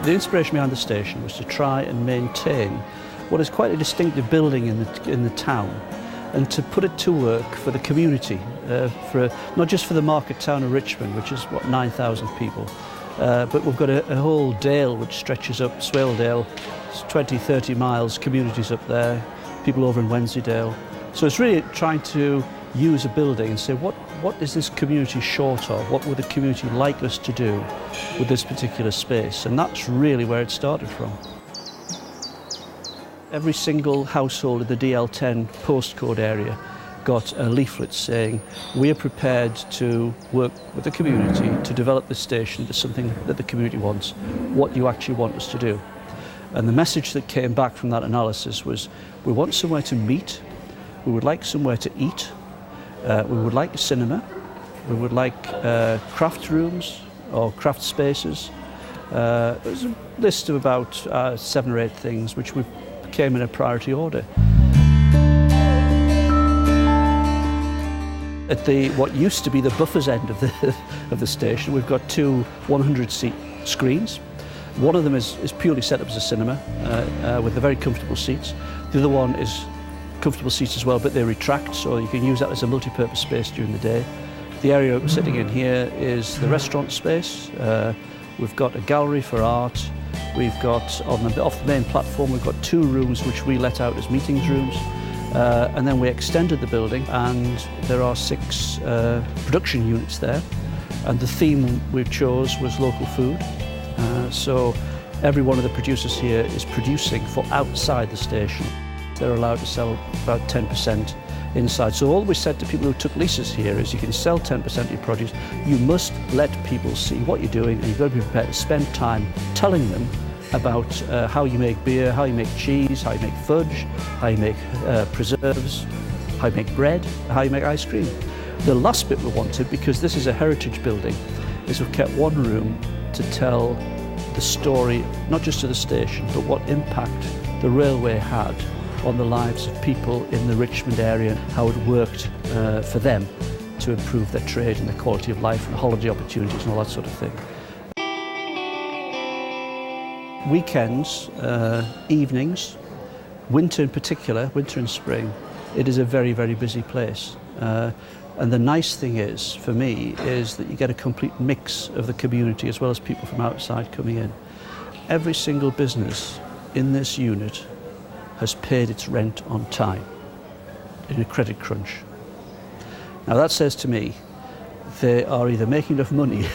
The inspiration behind the station was to try and maintain what is quite a distinctive building in the town, and to put it to work for the community, not just for the market town of Richmond, which is, what, 9,000 people, but we've got a whole dale which stretches up, Swaledale, 20, 30 miles, communities up there, people over in Wensleydale. So it's really trying to use a building and say, what is this community short of? What would the community like us to do with this particular space? And that's really where it started from. Every single household in the DL10 postcode area got a leaflet saying, we are prepared to work with the community to develop this station into something that the community wants. What do you actually want us to do? And the message that came back from that analysis was, we want somewhere to meet, we would like somewhere to eat, we would like a cinema, we would like craft rooms or craft spaces. There's a list of about 7 or 8 things which we came in a priority order. At what used to be the buffers end of the station, we've got 2 100-seat screens. One of them is purely set up as a cinema with the very comfortable seats. The other one is comfortable seats as well, but they retract, so you can use that as a multi-purpose space during the day. The area we're sitting in here is the restaurant space. We've got a gallery for art. We've got, off the main platform, we've got 2 rooms which we let out as meetings rooms. And then we extended the building, and there are 6 production units there. And the theme we chose was local food. So every one of the producers here is producing for outside the station. They're allowed to sell about 10% inside. So all we said to people who took leases here is, you can sell 10% of your produce. You must let people see what you're doing, and you've got to be prepared to spend time telling them about how you make beer, how you make cheese, how you make fudge, how you make preserves, how you make bread, how you make ice cream. The last bit we wanted, because this is a heritage building, is we've kept one room to tell the story, not just of the station, but what impact the railway had on the lives of people in the Richmond area, and how it worked for them to improve their trade and their quality of life and holiday opportunities and all that sort of thing. Weekends, evenings, winter in particular, winter and spring, it is a very, very busy place. And the nice thing is, for me, is that you get a complete mix of the community as well as people from outside coming in. Every single business in this unit has paid its rent on time in a credit crunch. Now that says to me, they are either making enough money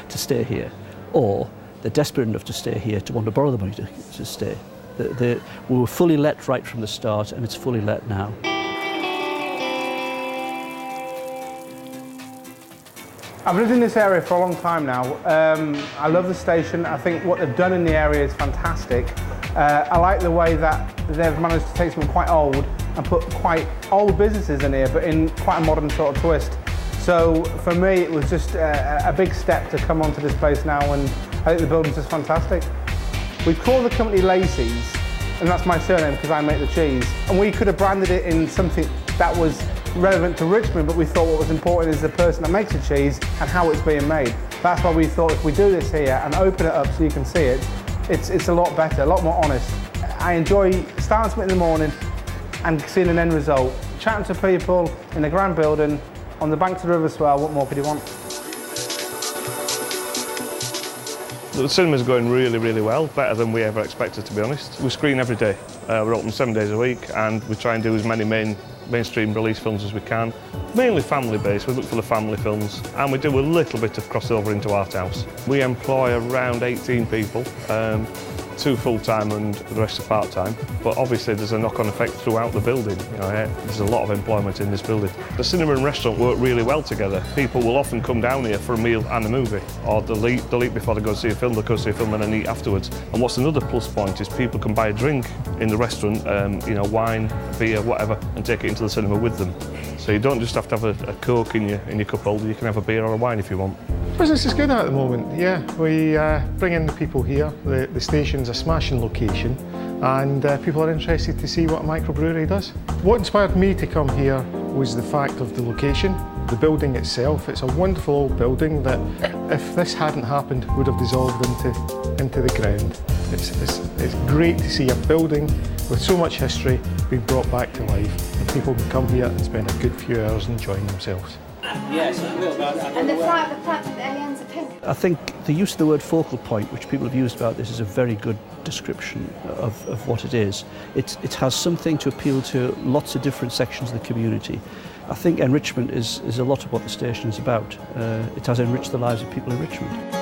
to stay here, or they're desperate enough to stay here to want to borrow the money to stay. We were fully let right from the start, and it's fully let now. I've lived in this area for a long time now. I love the station. I think what they've done in the area is fantastic. I like the way that they've managed to take something quite old and put quite old businesses in here, but in quite a modern sort of twist. So for me, it was just a big step to come onto this place now, and I think the building's just fantastic. We call the company Lacey's, and that's my surname because I make the cheese. And we could have branded it in something that was relevant to Richmond, but we thought what was important is the person that makes the cheese and how it's being made. That's why we thought if we do this here and open it up so you can see it, it's a lot better, a lot more honest. I enjoy starting something in the morning and seeing an end result. Chatting to people in a grand building on the banks of the River Swale, what more could you want? The cinema's going really, really well, better than we ever expected, to be honest. We screen every day. We're open 7 days a week, and we try and do as many mainstream release films as we can. Mainly family-based, we look for the family films, and we do a little bit of crossover into art house. We employ around 18 people, 2 full-time and the rest are part-time. But obviously there's a knock-on effect throughout the building. You know, there's a lot of employment in this building. The cinema and restaurant work really well together. People will often come down here for a meal and a movie, or they'll eat before they go see a film, they'll go see a film and then eat afterwards. And what's another plus point is people can buy a drink in the restaurant, you know, wine, beer, whatever, and take it into the cinema with them. So you don't just have to have a Coke in your cup holder, you can have a beer or a wine if you want. Business is good at the moment, yeah. We bring in the people here. The station's a smashing location, and people are interested to see what a microbrewery does. What inspired me to come here was the fact of the location. The building itself, it's a wonderful old building that, if this hadn't happened, would have dissolved into the ground. It's great to see a building with so much history being brought back to life, and people can come here and spend a good few hours enjoying themselves. Yes, it will. And the fact that the ends are pink. I think the use of the word focal point, which people have used about this, is a very good description of what it is. It has something to appeal to lots of different sections of the community. I think enrichment is a lot of what the station is about. It has enriched the lives of people in Richmond.